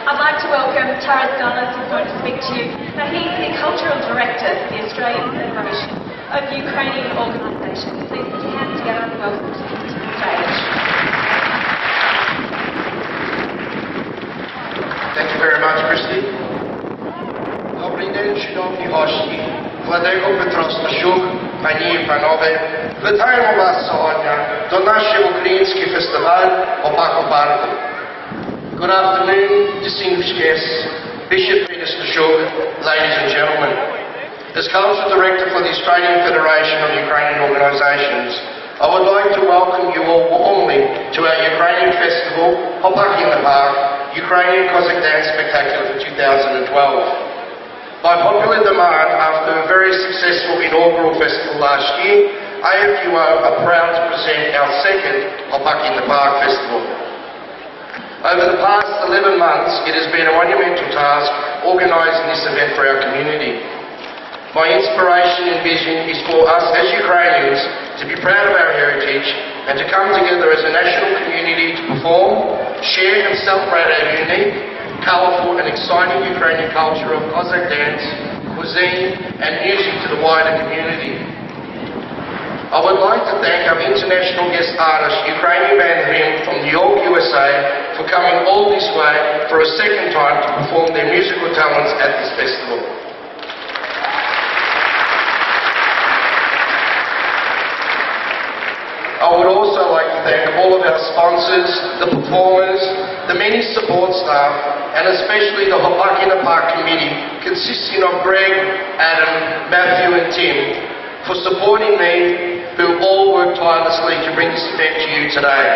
I'd like to welcome Galas, who's going to speak to you. Now, he's the Cultural Director for the Australian Federation of Ukrainian Organisations. Please put your hands together and welcome to the stage. Thank you very much, Christy. Добрий день, шановні гості. Владико Petrowsky, пані і панове, вітаємо вас сьогодні до нашого українського фестивалю «Hopak у парку». Good afternoon, distinguished guests, Bishop Peter Stashuk, ladies and gentlemen. As Cultural Director for the Australian Federation of Ukrainian Organisations, I would like to welcome you all warmly to our Ukrainian festival, Hopak in the Park, Ukrainian Cossack Dance Spectacular for 2012. By popular demand, after a very successful inaugural festival last year, AFUO are proud to present our second Hopak in the Park festival. Over the past 11 months, it has been a monumental task organising this event for our community. My inspiration and vision is for us as Ukrainians to be proud of our heritage and to come together as a national community to perform, share and celebrate our unique, colourful and exciting Ukrainian culture of Cossack dance, cuisine and music to the wider community. I would like to thank our international guest artist, Ukrainian band HRIM from New York, USA, for coming all this way for a second time to perform their musical talents at this festival. I would also like to thank all of our sponsors, the performers, the many support staff, and especially the Hopak in the Park committee, consisting of Greg, Adam, Matthew and Tim, for supporting me, who all worked tirelessly to bring this event to you today.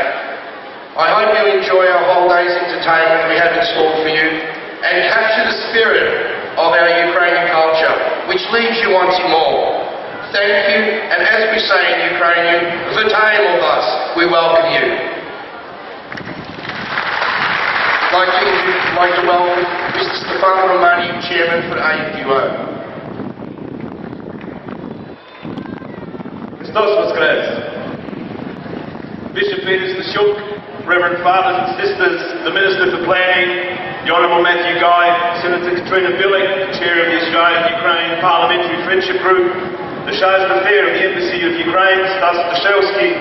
I hope you enjoy our whole day's entertainment we have in store for you, and capture the spirit of our Ukrainian culture, which leaves you wanting more. Thank you, and as we say in Ukrainian, Vitaємо вас, we welcome you. I'd like to welcome Mr. Stefan Romaniw, Chairman for AFUO. Christos Voskres. Bishop Peter Stashuk, Reverend Fathers and Sisters, the Minister for Planning, the Honourable Matthew Guy, Senator Katrina Billick, Chair of the Australian-Ukraine Parliamentary Friendship Group, the Charge d'Affaires of the Embassy of Ukraine, Stas Petrowsky,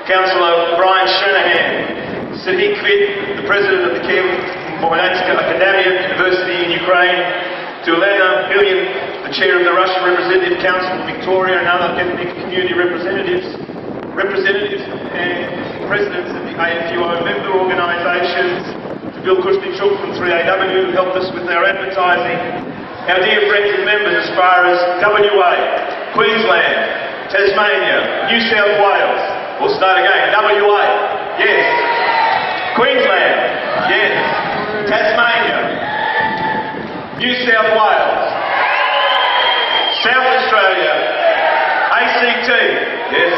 Councillor Brian Shanahan, Sywak, the President of the Kievsko Academia University in Ukraine, to Elena Billion, the Chair of the Russian Representative Council of Victoria and other ethnic community representatives and presidents of the AFUO member organisations, to Bill Kushnichuk from 3AW who helped us with our advertising, our dear friends and members as far as WA, Queensland, Tasmania, New South Wales. We'll start again. WA, yes. Queensland, yes. Tasmania, New South Wales, South Australia, ACT, yes,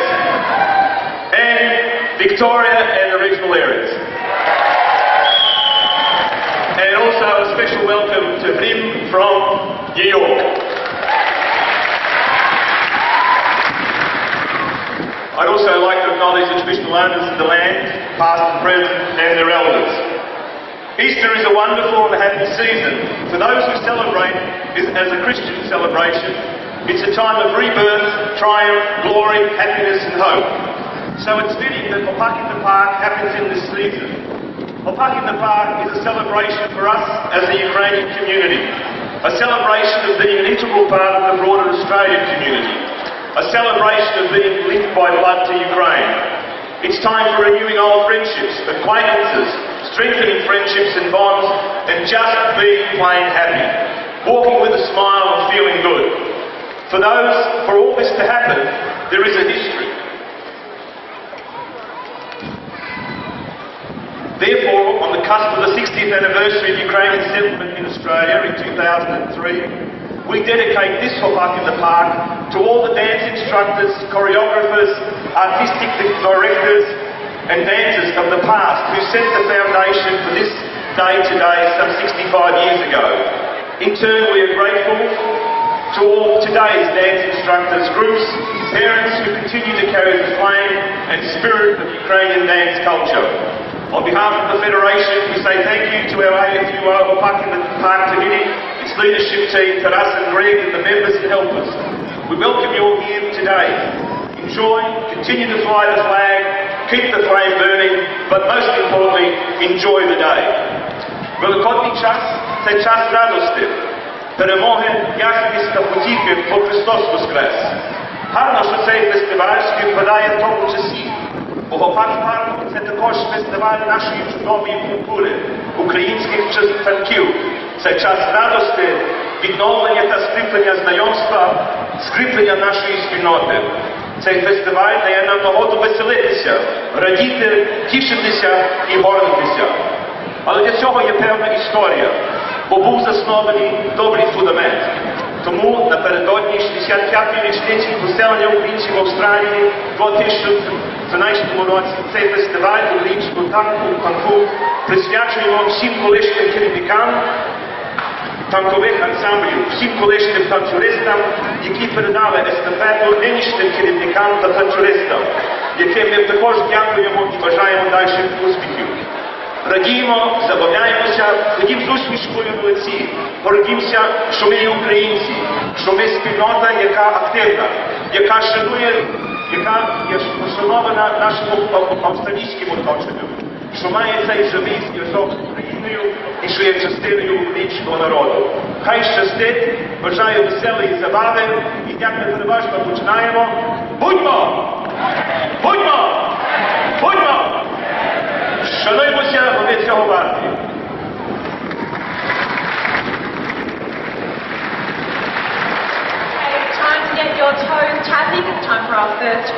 and Victoria and the regional areas. And also a special welcome to HRIM from New York. I'd also like to acknowledge the traditional owners of the land, past and present, and their elders. Easter is a wonderful and happy season. For those who celebrate it as a Christian celebration, it's a time of rebirth, triumph, glory, happiness and hope. So it's fitting that Hopak in the Park happens in this season. Hopak in the Park is a celebration for us as a Ukrainian community, a celebration of being an integral part of the broader Australian community, a celebration of being linked by blood to Ukraine. It's time for renewing old friendships, acquaintances, strengthening friendships and bonds, and just being plain happy, walking with a smile and feeling good. For all this to happen, there is a history. Therefore, on the cusp of the 60th anniversary of Ukrainian settlement in Australia in 2003, we dedicate this Hopak in the Park to all the dance instructors, choreographers, artistic directors and dancers of the past who set the foundation for this day today some 65 years ago. In turn, we are grateful to all today's dance instructors, groups, parents who continue to carry the flame and spirit of Ukrainian dance culture. On behalf of the Federation, we say thank you to our AFUO, Hopak and the Park Committee, its leadership team, Taras and Greg, and the members and helpers. We welcome you all here today. Enjoy, continue to fly the flag, keep the flame burning, but most importantly, enjoy the day. Великодний час – це час радості, перемоги, ясність та потіхи, бо Христос воскрес. Гарно, що цей фестиваль співпадає в тому часі, бо Hopak Park – це також фестиваль нашої чудової культури, українських танків. Це час радості, відновлення та скріплення знайомства, скріплення нашої спільноти. Цей фестиваль дає нам нагоду веселитися, радіти, тішитися і гордитися. Але для цього є певна історія, бо був заснований добрий фундамент. Тому напередодні 65-ї річниці поселення українців в Австралії в 2012 році цей фестиваль українського танку присвячуємо всім колишнім керівникам танкових ансамблів, всім колишнім танцюристам, які передали естафету нинішнім керівникам та танцюристам, яким ми також дякуємо і бажаємо дальших успіхів. Радіємо, забавляємося, ходім з усмішкою в лиці, гордімося, що ми є українці, що ми спільнота, яка активна, яка шанує, яка є пошанована нашим австралійським оточенням, що має цей живий зв'язок з Україною і що є частиною українського народу. Хай щастить, бажаю веселої забави і як ми переважно починаємо. Будьмо! Будьмо! Будьмо! Шануймося, бо ми цього варті. Time to get your toes tapping. It's time for our first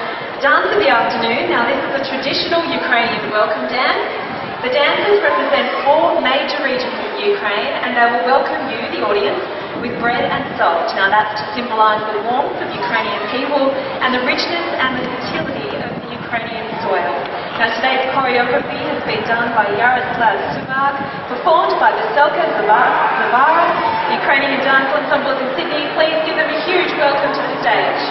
dance of the afternoon. Now this is a traditional Ukrainian welcome dance. The dancers represent 4 major regions of Ukraine and they will welcome you, the audience, with bread and salt. Now that's to symbolise the warmth of Ukrainian people and the richness and the fertility of the Ukrainian soil. Now today's choreography has been done by Jaroslow, Sywak, performed by VESELKA, the Ukrainian dance ensembles in Sydney. Please give them a huge welcome to the stage.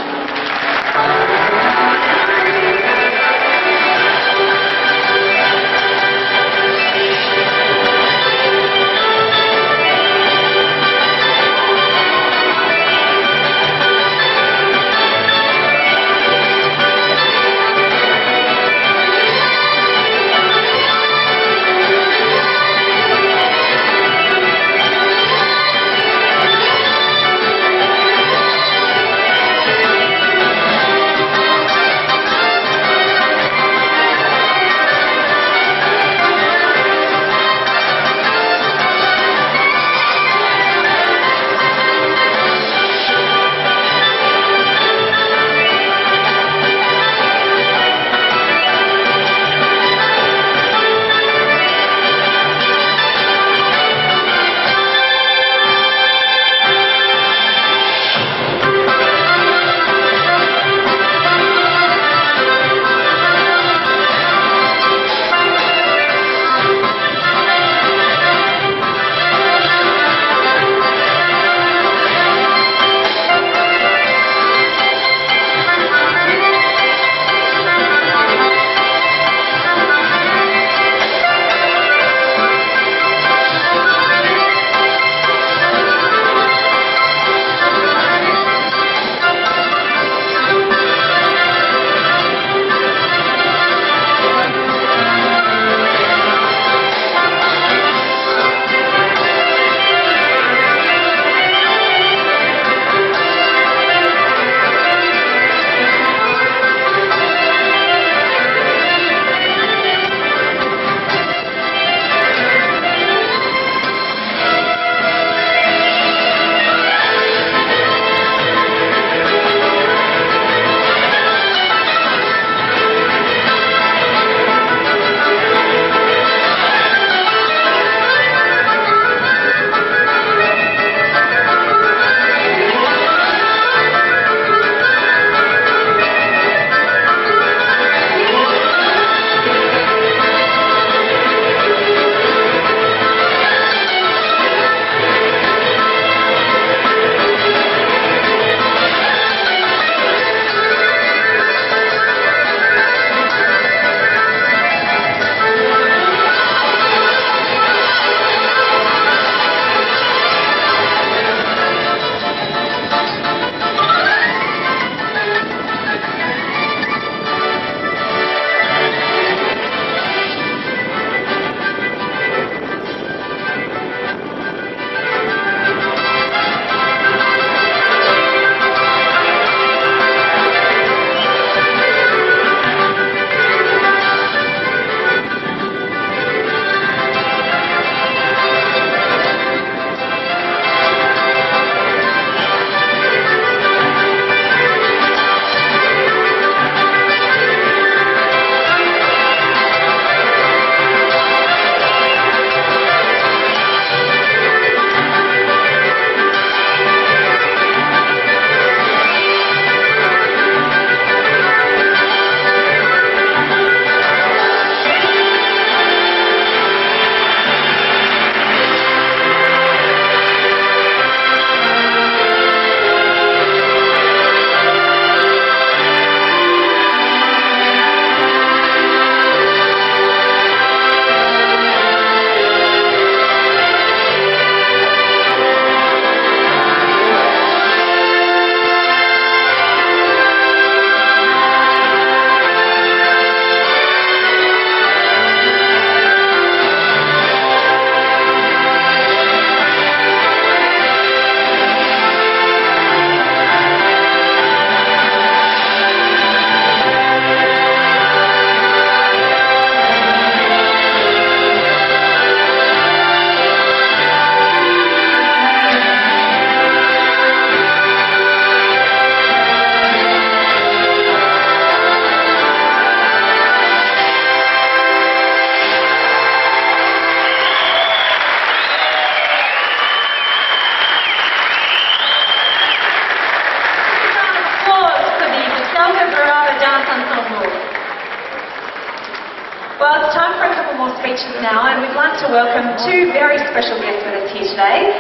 speeches now, and we'd like to welcome two very special guests with us here today.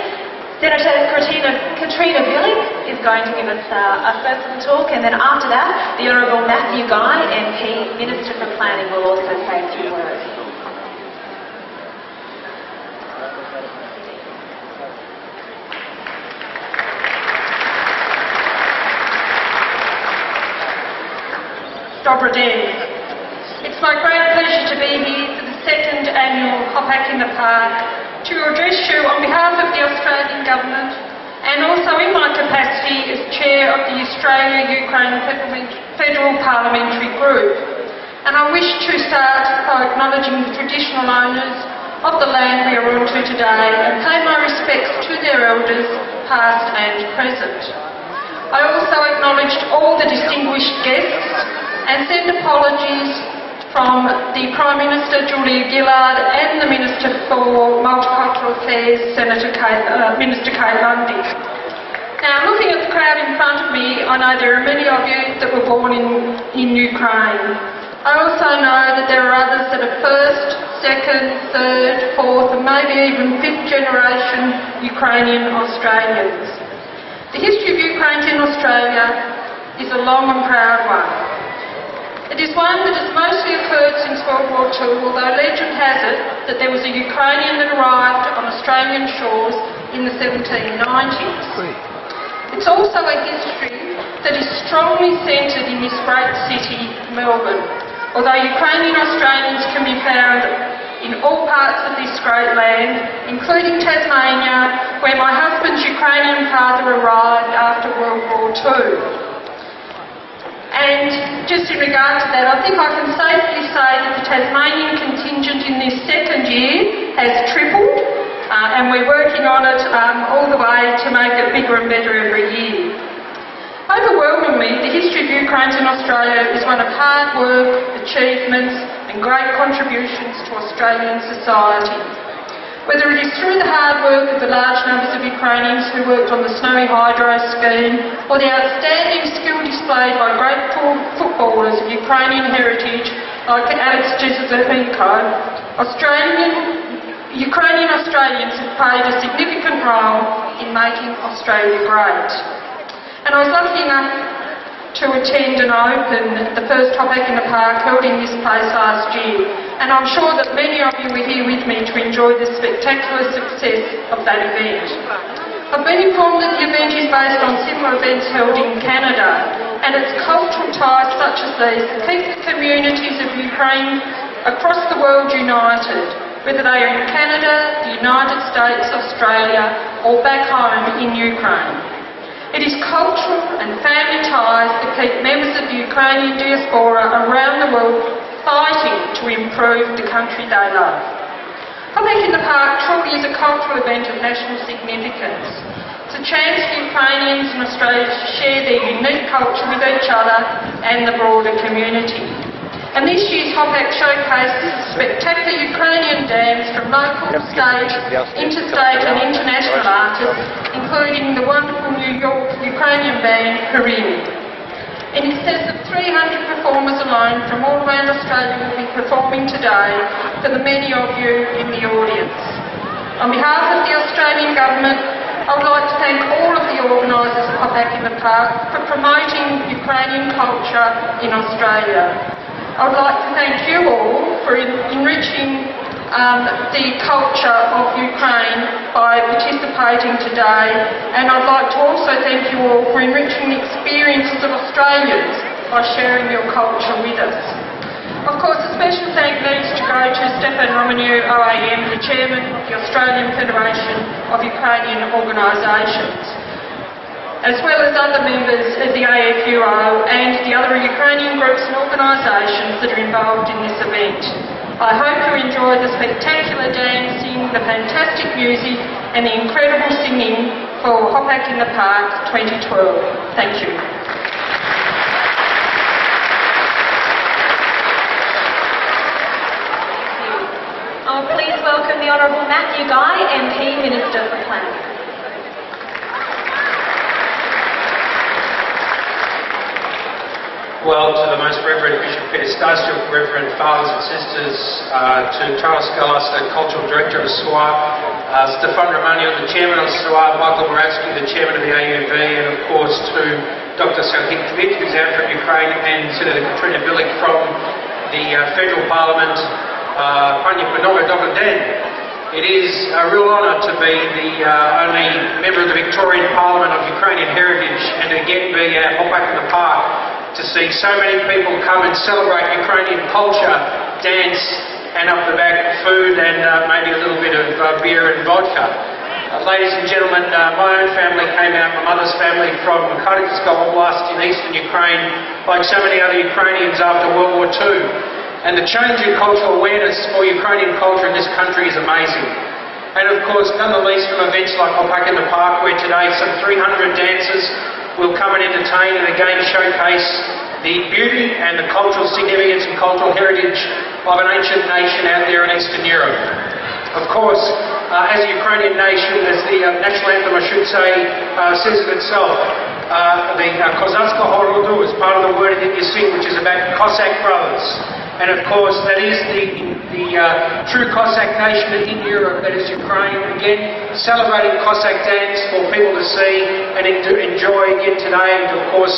Senator Katrina Bilyk is going to give us a first little talk, and then after that, the Honourable Matthew Guy, MP, Minister for Planning, will also say a few words. Добрый день. It's my great pleasure to be here for the second annual Hopak in the Park to address you on behalf of the Australian Government and also in my capacity as Chair of the Australia-Ukraine Federal Parliamentary Group. And I wish to start by acknowledging the traditional owners of the land we are on to today and pay my respects to their elders, past and present. I also acknowledged all the distinguished guests and send apologies from the Prime Minister Julia Gillard and the Minister for Multicultural Affairs, Minister Kay Lundy. Now, looking at the crowd in front of me, I know there are many of you that were born in Ukraine. I also know that there are others that are first, second, third, fourth and maybe even fifth generation Ukrainian Australians. The history of Ukraine in Australia is a long and proud one. It is one that has mostly occurred since World War II, although legend has it that there was a Ukrainian that arrived on Australian shores in the 1790s. It's also a history that is strongly centred in this great city, Melbourne, although Ukrainian Australians can be found in all parts of this great land, including Tasmania, where my husband's Ukrainian father arrived after World War II. And just in regard to that, I think I can safely say that the Tasmanian contingent in this second year has tripled, and we're working on it all the way to make it bigger and better every year. Overwhelmingly, the history of Ukraine in Australia is one of hard work, achievements and great contributions to Australian society. Whether it is through the hard work of the large numbers of Ukrainians who worked on the Snowy Hydro scheme, or the outstanding skill displayed by great footballers of Ukrainian heritage like Alex Jesuzhenko, Ukrainian Australians have played a significant role in making Australia great. And I was lucky enough to attend and open the first Hopak in the Park held in this place last year, and I'm sure that many of you were here with me to enjoy the spectacular success of that event. I've been informed that the event is based on similar events held in Canada, and its cultural ties such as these keep the communities of Ukraine across the world united, whether they are in Canada, the United States, Australia or back home in Ukraine. It is cultural and family ties that keep members of the Ukrainian diaspora around the world fighting to improve the country they love. Hopak in the Park truly is a cultural event of national significance. It's a chance for Ukrainians and Australians to share their unique culture with each other and the broader community. And this year's Hopak showcases spectacular Ukrainian dance from local, state, interstate and international artists, including the wonderful New York Ukrainian band HRIM. In excess of 300 performers alone from all around Australia will be performing today for the many of you in the audience. On behalf of the Australian Government, I would like to thank all of the organisers of Hopak in the Park for promoting Ukrainian culture in Australia. I would like to thank you all for enriching the culture of Ukraine by participating today, and I'd like to also thank you all for enriching the experiences of Australians by sharing your culture with us. Of course, a special thank needs to go to Stefan Romaniw, OAM, the Chairman of the Australian Federation of Ukrainian Organisations, as well as other members of the AFUO and the other Ukrainian groups and organisations that are involved in this event. I hope you enjoy the spectacular dancing, the fantastic music and the incredible singing for Hopak in the Park 2012. Thank you. Please welcome the Honourable Matthew Guy, MP, Minister for Planning. Well, to the Most Reverend Bishop Petrowsky, Reverend Fathers and Sisters, to Galas, the Cultural Director of Sywak, Stefan, the Chairman of Sywak, Moravski, the Chairman of the AUV, and of course to Dr. Moravski-Dechnicz, who's out from Ukraine, and Senator Petrowsky from the Federal Parliament. It is a real honour to be the only member of the Victorian Parliament of Ukrainian heritage, and again be at Hopak in the Park to see so many people come and celebrate Ukrainian culture, dance, and up the back food and maybe a little bit of beer and vodka. Ladies and gentlemen, my own family came out, my mother's family, from Kulhawec Oblast in eastern Ukraine, like so many other Ukrainians after World War II. And the change in cultural awareness for Ukrainian culture in this country is amazing. And of course, none the least from events like Hopak in the Park, where today some 300 dancers will come and entertain and again showcase the beauty and the cultural significance and cultural heritage of an ancient nation out there in Eastern Europe. Of course, as a Ukrainian nation, as the national anthem, I should say, says it itself, the Cossack is part of the word that you sing, which is about Cossack brothers. And of course, that is the true Cossack nation in Europe, that is Ukraine. Again, celebrating Cossack dance for people to see and enjoy again today, and of course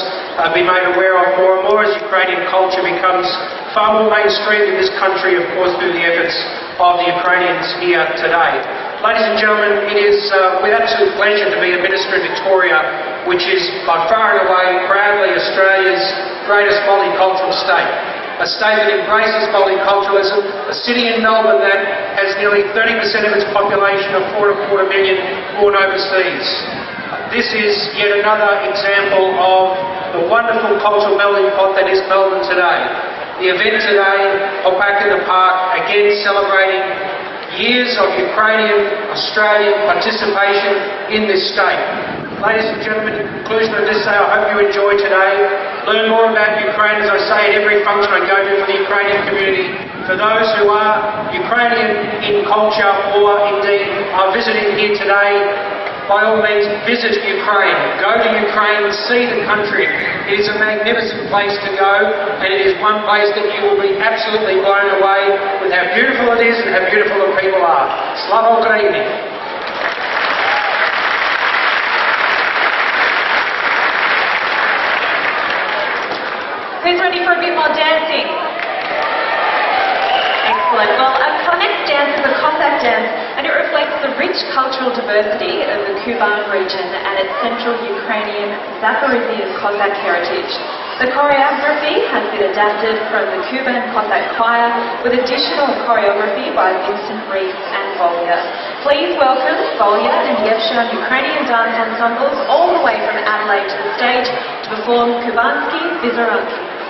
be made aware of more and more as Ukrainian culture becomes far more mainstream in this country, of course, through the efforts of the Ukrainians here today. Ladies and gentlemen, it is with absolute pleasure to be a Minister in Victoria, which is by far and away proudly Australia's greatest multicultural state. A state that embraces multiculturalism, a city in Melbourne that has nearly 30% of its population of 4.25 million born overseas. This is yet another example of the wonderful cultural melting pot that is Melbourne today. The event today, Hopak in the Park, again celebrating years of Ukrainian, Australian participation in this state. Ladies and gentlemen, in conclusion of this day, I hope you enjoy today. Learn more about Ukraine, as I say at every function I go to for the Ukrainian community. For those who are Ukrainian in culture or indeed are visiting here today, by all means visit Ukraine. Go to Ukraine, see the country. It is a magnificent place to go, and it is one place that you will be absolutely blown away with how beautiful it is and how beautiful the people are. Slava Ukraini! Who's ready for a bit more dancing? Excellent. Well, our next dance is a Cossack dance, and it reflects the rich cultural diversity of the Kuban region and its central Ukrainian Zaporizhian Cossack heritage. The choreography has been adapted from the Kuban Cossack choir with additional choreography by Vincent Reese and Volya. Please welcome Volya and Yevshan Ukrainian dance ensembles all the way from Adelaide to the stage to perform Kubanski-Vizeranki.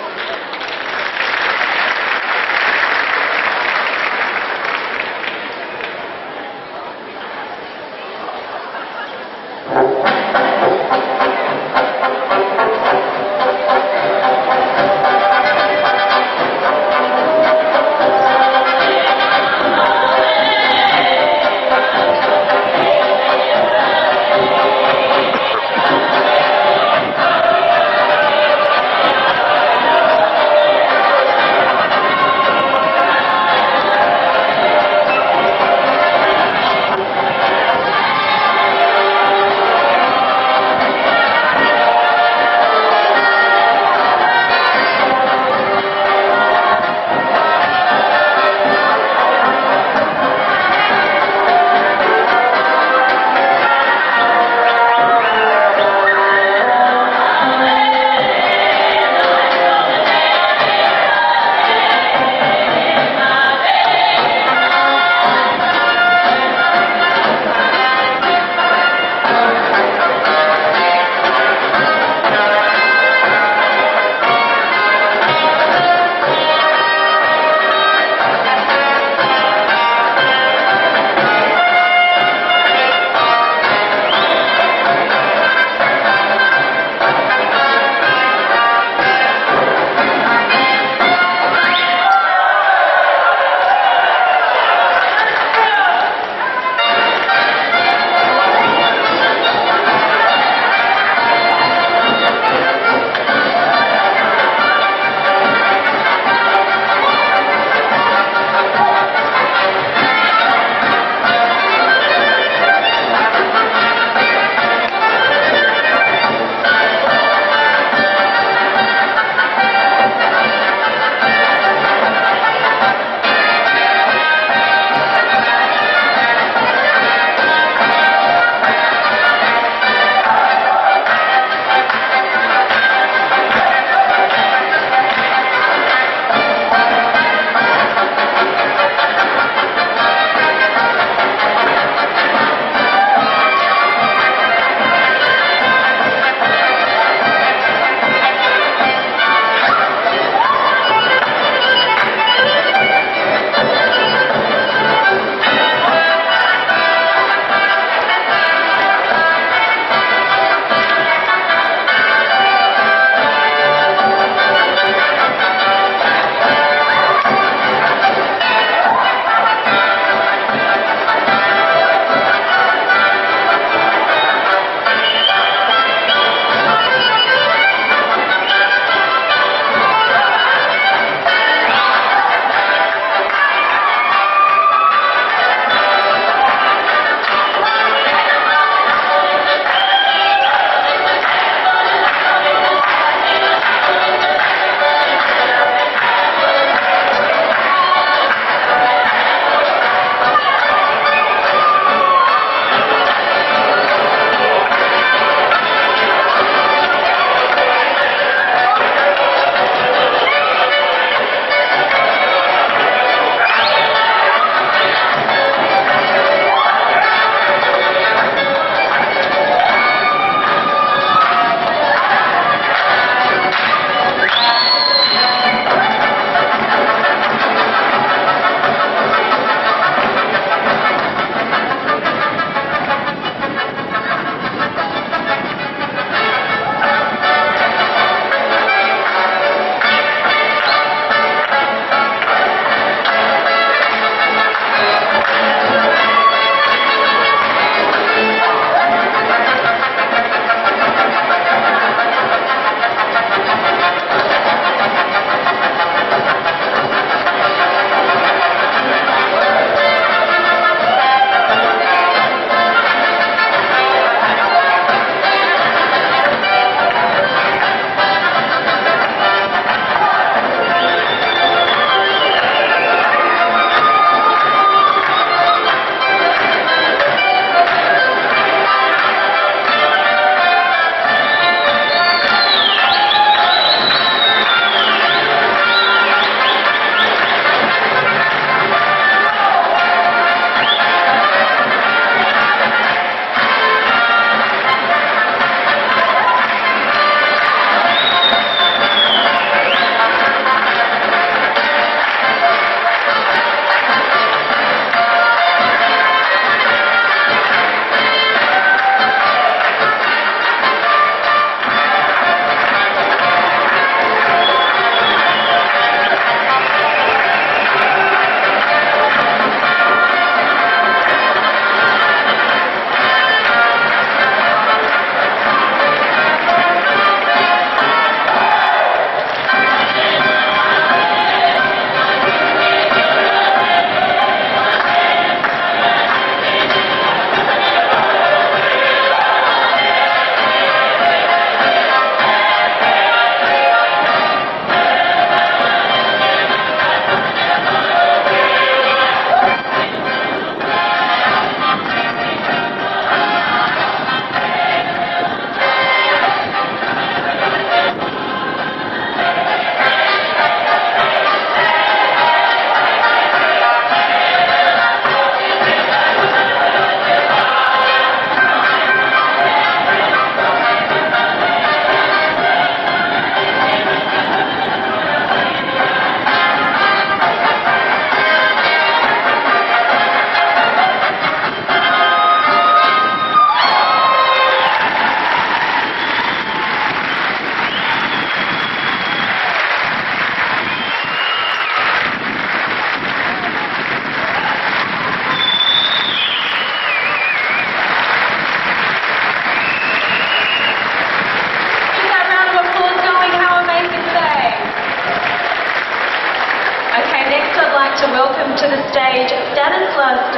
to welcome to the stage Stanislav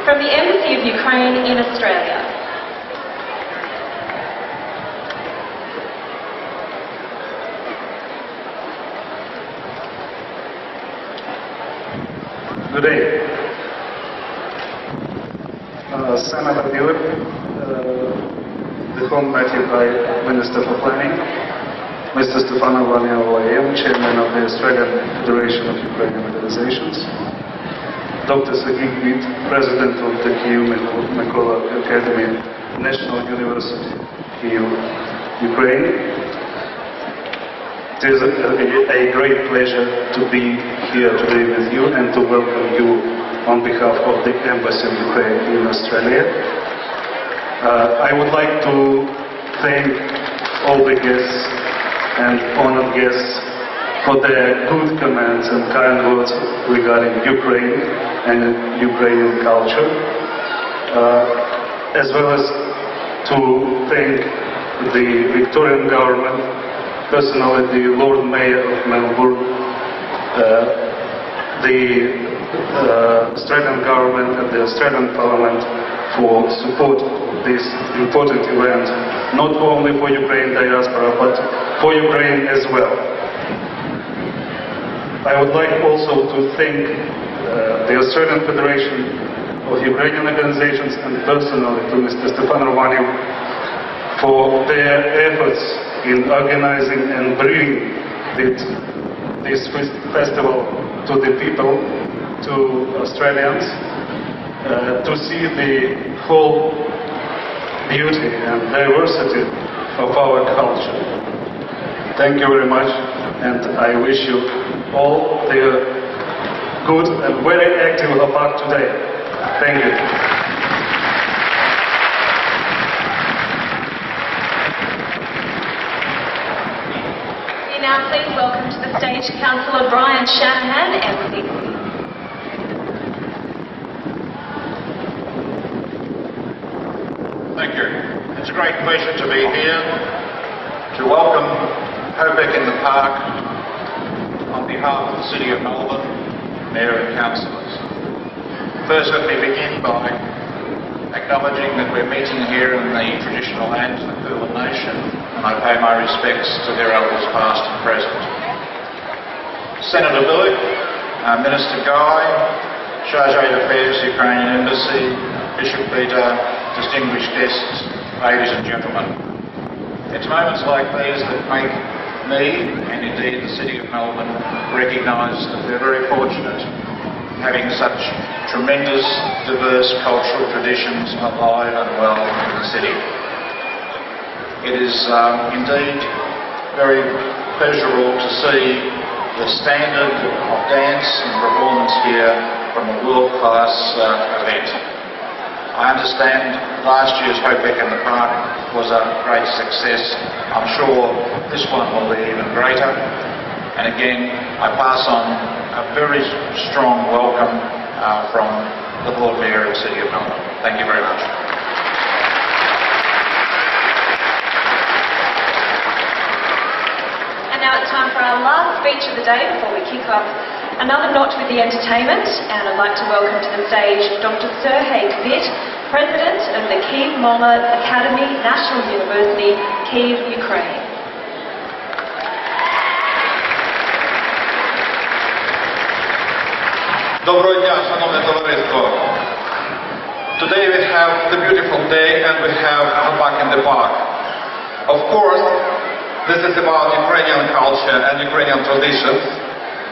from the Embassy of Ukraine in Australia. Good day. Senator Palylyk, the home invited by Minister for Planning, Mr. Stefan, Chairman of the Australian Federation of Ukrainian Organizations, Dr. Peggy, President of the Kyiv Mykola Academy, National University, Kyiv, Ukraine. It is a great pleasure to be here today with you and to welcome you on behalf of the Embassy of Ukraine in Australia. I would like to thank all the guests and honored guests for their good comments and kind words regarding Ukraine and Ukrainian culture, as well as to thank the Victorian government, personally the Lord Mayor of Melbourne, the Australian government and the Australian Parliament for support of this important event, not only for Ukraine diaspora, but for Ukraine as well. I would like also to thank the Australian Federation of Ukrainian Organizations and personally to Mr. Stefan Romaniw for their efforts in organizing and bringing this festival to the people, to Australians, to see the whole beauty and diversity of our culture. Thank you very much, and I wish you all the good and very active Hopak today. Thank you. We now please welcome to the stage Councillor Brian Shanahan, MP. Thank you. It's a great pleasure to be here to welcome Hopak in the Park on behalf of the City of Melbourne, Mayor and Councillors. First, let me begin by acknowledging that we're meeting here in the traditional lands of the Kulhawec Nation, and I pay my respects to their elders past and present. Senator Palylyk, Minister Guy, Chargé d'Affaires, Ukrainian Embassy, Bishop Peter, distinguished guests, ladies and gentlemen. It's moments like these that make me, and indeed the City of Melbourne, recognise that we're very fortunate having such tremendous, diverse cultural traditions alive and well in the city. It is indeed very pleasurable to see the standard of dance and performance here from a world-class event. I understand last year's Hopak in the Park was a great success. I'm sure this one will be even greater. And again, I pass on a very strong welcome from the Lord Mayor of the City of Melbourne. Thank you very much. And now it's time for our last speech of the day before we kick off another notch with the entertainment. And I'd like to welcome to the stage Dr. Serhei Kvit, President of the Kyiv Academy, National University, Kyiv, Ukraine. Доброго дня, шановне товариство. Today we have the beautiful day and we have Hopak in the Park. Of course, this is about Ukrainian culture and Ukrainian traditions,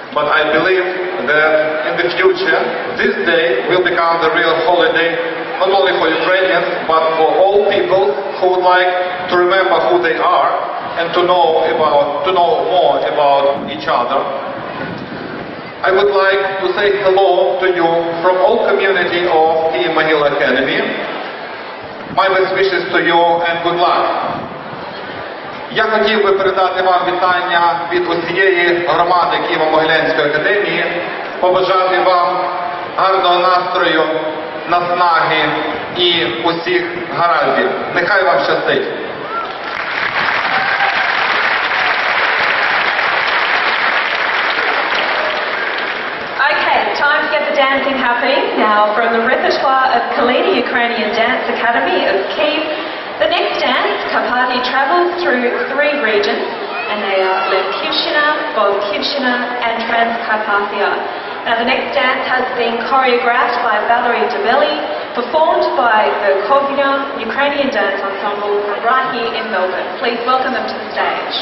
but I believe that in the future, this day will become the real holiday, not only for Ukrainians, but for all people who would like to remember who they are and to know more about each other. I would like to say hello to you from all community of Kyiv McGinlay Academy. My best wishes to you and good luck. Я хотів би передати вам вітання від усієї громади Києво-Могилянської академії, побажати вам гарного настрою, наснаги і усіх гараздів. Нехай вам щастить. dancing happening now from the repertoire of Cawley Ukrainian Dance Academy of Kyiv. The next dance, Karpaty, travels through 3 regions, and they are Levkivshchina, Bodkivshchina and Transcarpathia. Now the next dance has been choreographed by Valerie Debelli, performed by VERCHOVYNA, Ukrainian Dance Ensemble from right here in Melbourne. Please welcome them to the stage.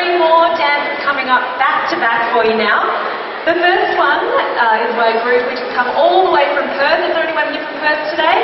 three more dances coming up back to back for you now. The first one is my group which has come all the way from Perth. Is there anyone here from Perth today?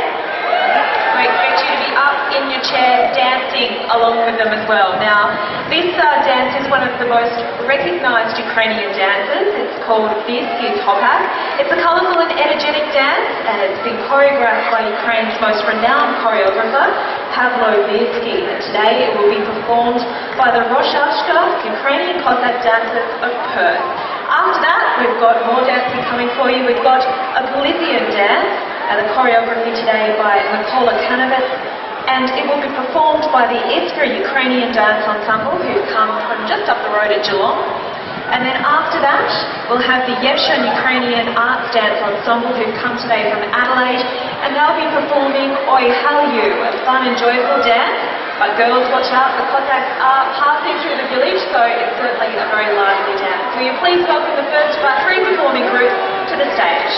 We expect you to be up in your chair dancing along with them as well. Now, this dance is one of the most recognised Ukrainian dances. It's called Hopak. It's a colourful and energetic dance, and it's been choreographed by Ukraine's most renowned choreographer, Palylyk. And today it will be performed by the ROZTIAZHKA, Ukrainian Cossack dancers of Perth. After that, we've got more dancing coming for you. We've got a Palylyk dance, and the choreography today by Melanie, and it will be performed by the ISKRA Ukrainian dance ensemble, who've come from just up the road at Geelong. And then after that, we'll have the Ukrainian arts dance ensemble, who've come today from Adelaide, and they'll be performing Oihalyu, a fun and joyful dance. But girls, watch out, the Cossacks are passing through the village, so it's certainly a very lively dance. Will you please welcome the first of our three performing groups to the stage.